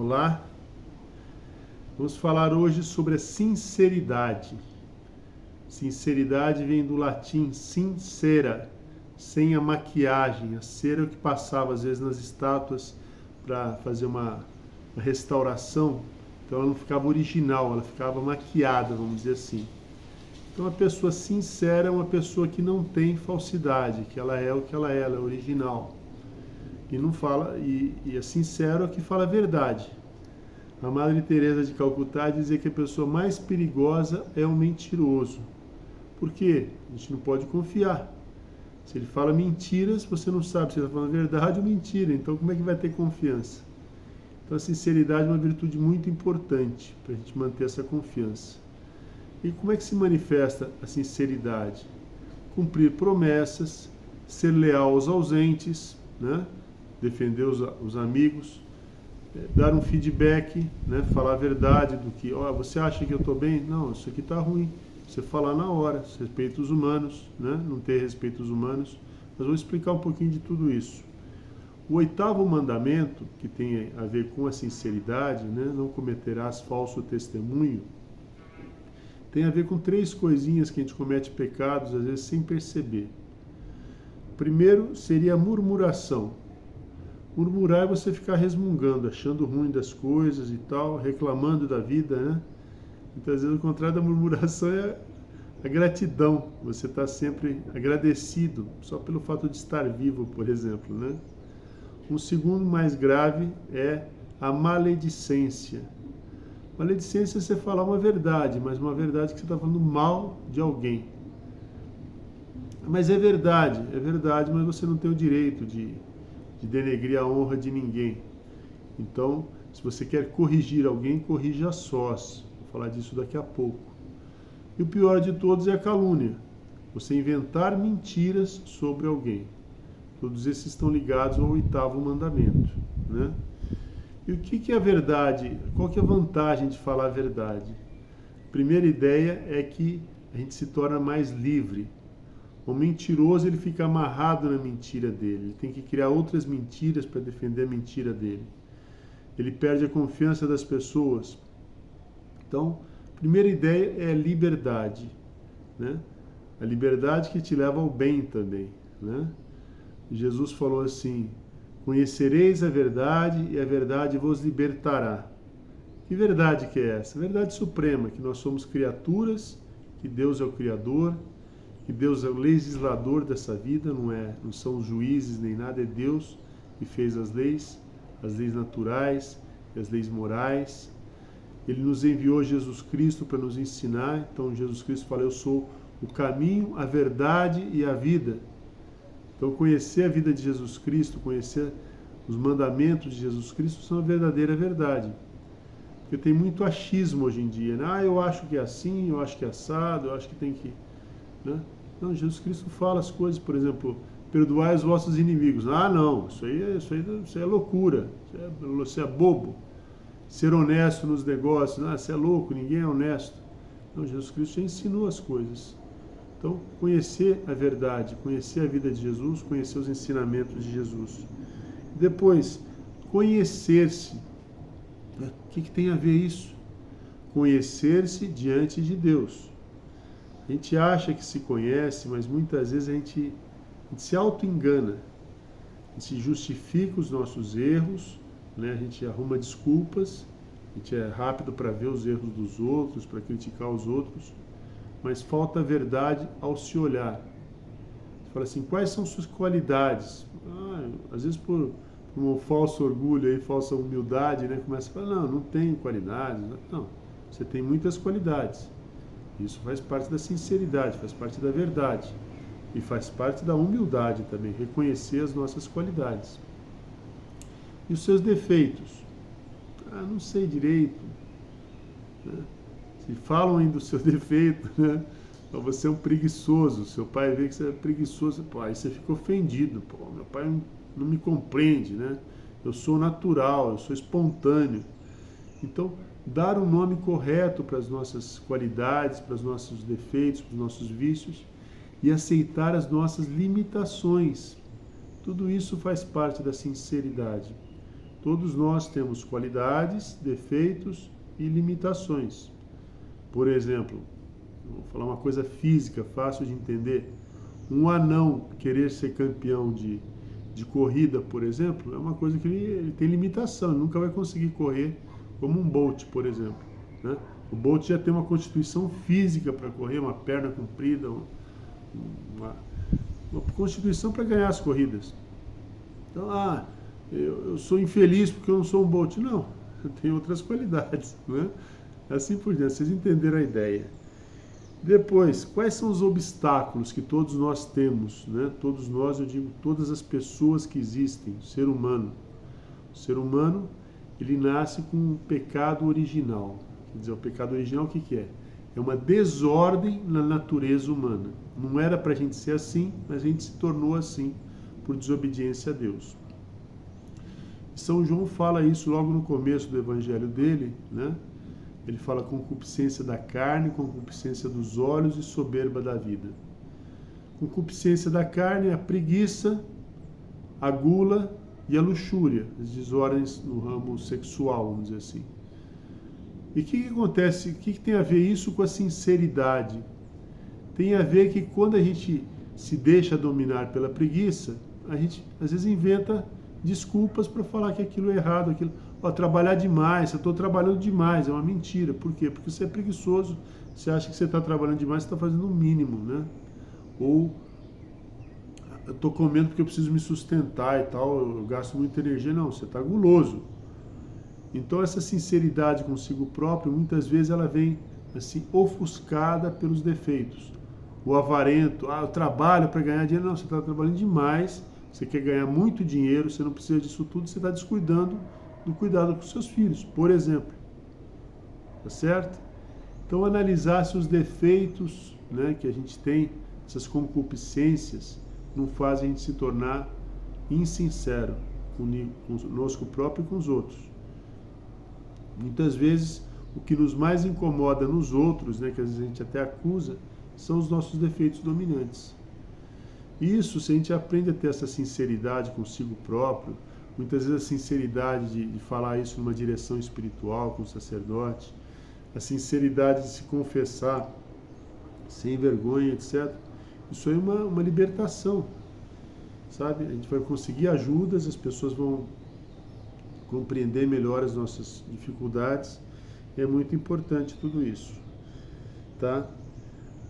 Olá, vamos falar hoje sobre a sinceridade. Sinceridade vem do latim sincera, sem a maquiagem. A cera é o que passava às vezes nas estátuas para fazer uma restauração, então ela não ficava original, ela ficava maquiada, vamos dizer assim. Então a pessoa sincera é uma pessoa que não tem falsidade, que ela é o que ela é original. E não fala, e é sincero é que fala a verdade. A Madre Teresa de Calcutá dizia que a pessoa mais perigosa é o mentiroso. Por quê? A gente não pode confiar. Se ele fala mentiras, você não sabe se ele está falando verdade ou mentira. Então como é que vai ter confiança? Então a sinceridade é uma virtude muito importante para a gente manter essa confiança. E como é que se manifesta a sinceridade? Cumprir promessas, ser leal aos ausentes, né? Defender os amigos, dar um feedback, né? Falar a verdade do que, você acha que eu estou bem? Não, isso aqui está ruim. Você falar na hora, respeito os humanos, né? Não ter respeito aos humanos. Mas vou explicar um pouquinho de tudo isso. O 8º mandamento, que tem a ver com a sinceridade, né? Não cometerás falso testemunho, tem a ver com 3 coisinhas que a gente comete pecados, às vezes sem perceber. Primeiro seria a murmuração. Murmurar é você ficar resmungando, achando ruim das coisas e tal, reclamando da vida, né? Muitas vezes o contrário da murmuração é a gratidão. Você está sempre agradecido, só pelo fato de estar vivo, por exemplo, né? Um segundo mais grave é a maledicência. Maledicência é você falar uma verdade, mas uma verdade que você está falando mal de alguém. Mas é verdade, mas você não tem o direito de denegrir a honra de ninguém. Então, se você quer corrigir alguém, corrija a sós. Vou falar disso daqui a pouco. E o pior de todos é a calúnia. Você inventar mentiras sobre alguém. Todos esses estão ligados ao 8º mandamento, né? E o que é a verdade? Qual que é a vantagem de falar a verdade? A primeira ideia é que a gente se torna mais livre. O mentiroso, ele fica amarrado na mentira dele. Ele tem que criar outras mentiras para defender a mentira dele. Ele perde a confiança das pessoas. Então, a primeira ideia é a liberdade, né? A liberdade que te leva ao bem também, né? Jesus falou assim: conhecereis a verdade e a verdade vos libertará. Que verdade que é essa? A verdade suprema, que nós somos criaturas, que Deus é o Criador, que Deus é o legislador dessa vida, não são os juízes nem nada, é Deus que fez as leis naturais e as leis morais. Ele nos enviou Jesus Cristo para nos ensinar, então Jesus Cristo fala: eu sou o caminho, a verdade e a vida. Então conhecer a vida de Jesus Cristo, conhecer os mandamentos de Jesus Cristo são a verdadeira verdade. Porque tem muito achismo hoje em dia, né? Eu acho que é assim, eu acho que é assado, eu acho que tem que... né? Não, Jesus Cristo fala as coisas, por exemplo, perdoai os vossos inimigos. Não, isso aí é loucura, isso é bobo. Ser honesto nos negócios, você é louco, ninguém é honesto. Não, Jesus Cristo já ensinou as coisas. Então, conhecer a verdade, conhecer a vida de Jesus, conhecer os ensinamentos de Jesus. Depois, conhecer-se. O que tem a ver isso? Conhecer-se diante de Deus. A gente acha que se conhece, mas muitas vezes a gente se auto-engana. A gente justifica os nossos erros, né? A gente arruma desculpas, a gente é rápido para ver os erros dos outros, para criticar os outros, mas falta a verdade ao se olhar. Você fala assim: quais são suas qualidades? Às vezes por um falso orgulho, aí, falsa humildade, né? Começa a falar: não tenho qualidades. Não, você tem muitas qualidades. Isso faz parte da sinceridade, faz parte da verdade. E faz parte da humildade também, reconhecer as nossas qualidades. E os seus defeitos? Não sei direito, né? Se falam ainda do seu defeito, né? Você é um preguiçoso, seu pai vê que você é preguiçoso, aí você fica ofendido, meu pai não me compreende, né? Eu sou natural, eu sou espontâneo. Então, dar um nome correto para as nossas qualidades, para os nossos defeitos, para os nossos vícios, e aceitar as nossas limitações. Tudo isso faz parte da sinceridade. Todos nós temos qualidades, defeitos e limitações. Por exemplo, vou falar uma coisa física, fácil de entender. Um anão querer ser campeão de corrida, por exemplo, é uma coisa que ele tem limitação, ele nunca vai conseguir correr como um Bolt, por exemplo, né? O Bolt já tem uma constituição física para correr, uma perna comprida, uma constituição para ganhar as corridas. Então, eu sou infeliz porque eu não sou um Bolt. Não, eu tenho outras qualidades, né? Assim por diante, vocês entenderam a ideia. Depois, quais são os obstáculos que todos nós temos, né? Todos nós, eu digo, todas as pessoas que existem, o ser humano. O ser humano, ele nasce com um pecado original. Quer dizer, o pecado original o que é? É uma desordem na natureza humana. Não era para a gente ser assim, mas a gente se tornou assim por desobediência a Deus. São João fala isso logo no começo do evangelho dele, né? Ele fala concupiscência da carne, concupiscência dos olhos e soberba da vida. Concupiscência da carne é a preguiça, a gula e a luxúria, as desordens no ramo sexual, vamos dizer assim. E o que acontece? O que tem a ver isso com a sinceridade? Tem a ver que quando a gente se deixa dominar pela preguiça, a gente às vezes inventa desculpas para falar que aquilo é errado, aquilo, trabalhar demais, eu estou trabalhando demais, é uma mentira. Por quê? Porque você é preguiçoso, você acha que você está trabalhando demais, você está fazendo o mínimo, né? Ou eu estou comendo porque eu preciso me sustentar e tal, eu gasto muita energia. Não, você está guloso. Então essa sinceridade consigo próprio, muitas vezes ela vem assim ofuscada pelos defeitos. O avarento, eu trabalho para ganhar dinheiro. Não, você está trabalhando demais, você quer ganhar muito dinheiro, você não precisa disso tudo, você está descuidando do cuidado com seus filhos, por exemplo. Tá certo? Então analisar se os defeitos, né, que a gente tem, essas concupiscências, não fazem a gente se tornar insincero conosco próprio e com os outros. Muitas vezes o que nos mais incomoda nos outros, né, que às vezes a gente até acusa, são os nossos defeitos dominantes. Isso, se a gente aprende a ter essa sinceridade consigo próprio, muitas vezes a sinceridade de falar isso numa direção espiritual, com o sacerdote, a sinceridade de se confessar sem vergonha, etc. Isso aí é uma libertação, sabe? A gente vai conseguir ajudas, as pessoas vão compreender melhor as nossas dificuldades. É muito importante tudo isso, tá?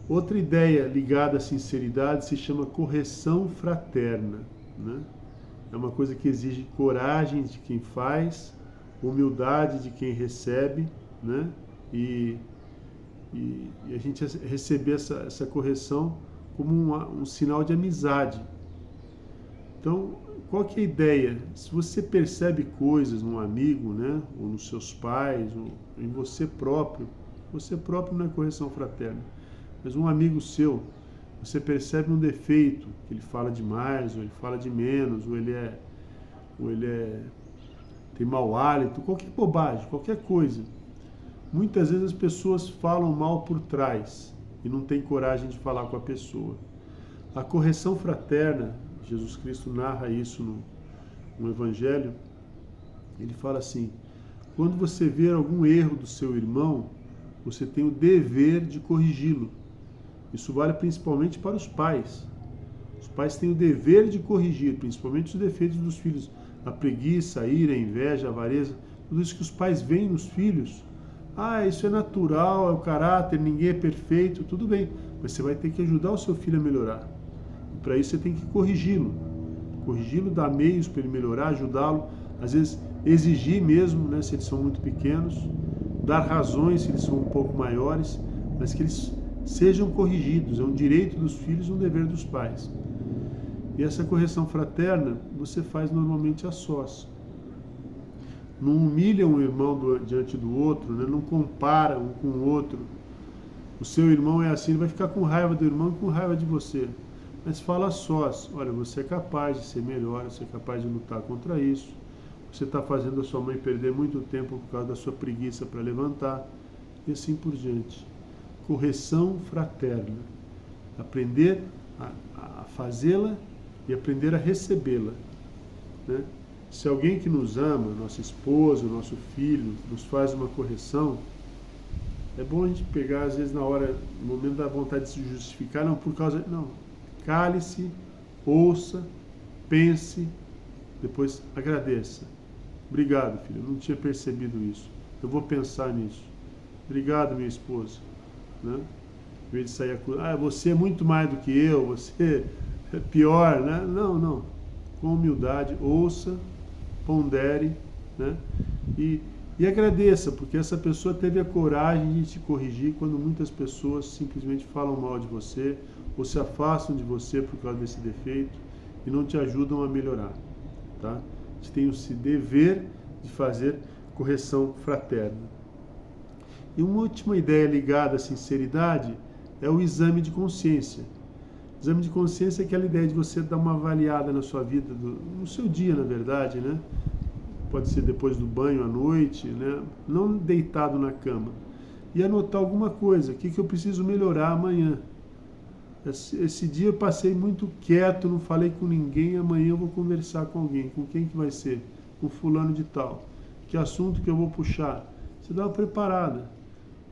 Outra ideia ligada à sinceridade se chama correção fraterna, né? É uma coisa que exige coragem de quem faz, humildade de quem recebe, né? E a gente receber essa correção como um sinal de amizade. Então, qual que é a ideia? Se você percebe coisas num amigo, né, ou nos seus pais, ou em você próprio não é correção fraterna, mas um amigo seu, você percebe um defeito, que ele fala demais, ou ele fala de menos, ou ele tem mau hálito, qualquer bobagem, qualquer coisa. Muitas vezes as pessoas falam mal por trás e não têm coragem de falar com a pessoa. A correção fraterna, Jesus Cristo narra isso no Evangelho, ele fala assim: quando você ver algum erro do seu irmão, você tem o dever de corrigi-lo. Isso vale principalmente para os pais. Os pais têm o dever de corrigir, principalmente os defeitos dos filhos. A preguiça, a ira, a inveja, a avareza, tudo isso que os pais veem nos filhos. Isso é natural, é o caráter, ninguém é perfeito, tudo bem. Mas você vai ter que ajudar o seu filho a melhorar. E para isso você tem que corrigi-lo. Corrigi-lo, dar meios para ele melhorar, ajudá-lo. Às vezes exigir mesmo, né, se eles são muito pequenos. Dar razões se eles são um pouco maiores. Mas que eles sejam corrigidos. É um direito dos filhos e um dever dos pais. E essa correção fraterna você faz normalmente a sós. Não humilha um irmão diante do outro, né? Não compara um com o outro. O seu irmão é assim, ele vai ficar com raiva do irmão e com raiva de você. Mas fala a sós: olha, você é capaz de ser melhor, você é capaz de lutar contra isso. Você está fazendo a sua mãe perder muito tempo por causa da sua preguiça para levantar. E assim por diante. Correção fraterna. Aprender a fazê-la e aprender a recebê-la, né? Se alguém que nos ama, nossa esposa, nosso filho, nos faz uma correção, é bom a gente pegar, às vezes, na hora, no momento da vontade de se justificar, não por causa... Não, cale-se, ouça, pense, depois agradeça. Obrigado, filho, eu não tinha percebido isso. Eu vou pensar nisso. Obrigado, minha esposa. Né? Em vez de sair acusando, você é muito mais do que eu, você é pior, né? Não, não. Com humildade, ouça, pondere, né? E agradeça, porque essa pessoa teve a coragem de te corrigir quando muitas pessoas simplesmente falam mal de você ou se afastam de você por causa desse defeito e não te ajudam a melhorar, tá? A gente tem esse dever de fazer correção fraterna. E uma última ideia ligada à sinceridade é o exame de consciência. O exame de consciência é aquela ideia de você dar uma avaliada na sua vida, no seu dia, na verdade, né? Pode ser depois do banho à noite, né? Não deitado na cama. E anotar alguma coisa, o que eu preciso melhorar amanhã. Esse dia eu passei muito quieto, não falei com ninguém, amanhã eu vou conversar com alguém. Com quem que vai ser? Com fulano de tal. Que assunto que eu vou puxar? Você dá uma preparada.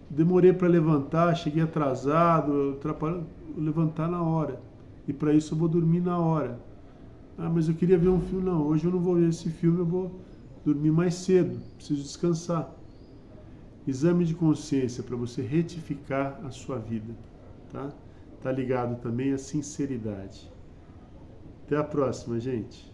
Demorei para levantar, cheguei atrasado, levantar na hora. E para isso eu vou dormir na hora. Mas eu queria ver um filme. Não, hoje eu não vou ver esse filme, eu vou dormir mais cedo, preciso descansar. Exame de consciência para você retificar a sua vida, tá? Tá ligado também à sinceridade. Até a próxima, gente.